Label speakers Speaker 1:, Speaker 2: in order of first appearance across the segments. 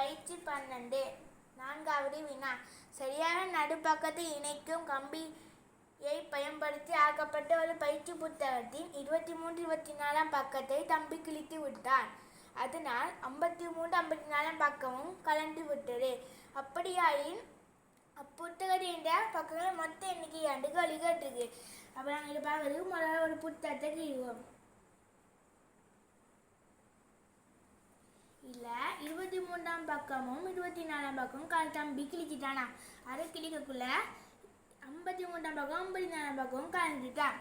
Speaker 1: பயிற்சி 12 4வது வினா. சரியான நடுப்பக்கத்தை இணைக்கும் கம்பியை பயன்படுத்தி ஆக்கப்பட்ட ஒரு பயிற்சி புத்தகத்தின் 23 24 பக்கத்தை தம்பி கிழித்து விட்டான். அதனால் 53 54 பக்கமும் கலந்து விட்டது. அப்படியாயின் அப்புத்தகத்தின் பக்கங்கள் மொத்த எண்ணிக்கை ஆண்டு கேட்டிருக்கு. அப்போ நாங்கள் இதை பார்க்கறதுக்கு முதல்ல ஒரு புத்தகத்தை கீழ்வோம். இல்லை 23ஆம் பக்கமும் 24ஆம் பக்கமும் தம்பி கிழிச்சிட்டானா. அதை கிழிக்கக்குள்ள 53ஆம் பக்கம் 54ஆம் பக்கமும் கலந்துட்டான்.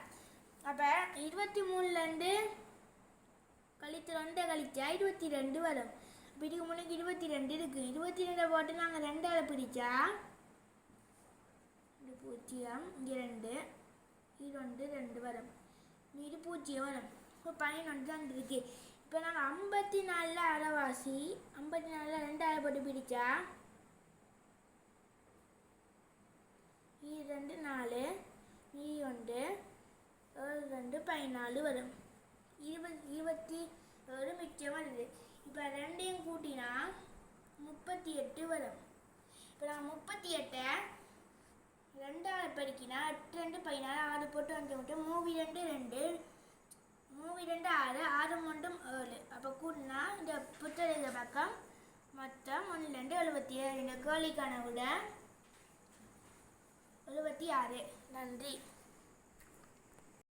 Speaker 1: அப்போ 23லேருந்து கழித்து 2 கழிச்சா 22 வரும். இப்போ இதுக்கு முன்னுக்கு 22 இருக்குது. 22 போட்டு நாங்கள் 2ஆல் பிடிச்சா 0 2 2 2 வரும். இது 0 வரும். இப்போ 11 தான் இருக்கு. இப்போ நாங்கள் 54 அரைவாசி 54 2ஆல் போட்டு பிடிச்சா 2 4 1 7 14 வரும். 27 மிச்சம் வருது. இப்போ 2ஐயும் கூட்டினா 38 வரும். இப்போ நாங்கள் 38 2ஆல் பெருக்கினா 8 2 14 6 போட்டு 5 மட்டும் 3 2 2 3 2 6 6 1 7. அப்போ கூட்டினா இந்த புத்தக பக்கம் மொத்தம் 1 2 77. இந்த கேள்விக்கான விட 76. நன்றி.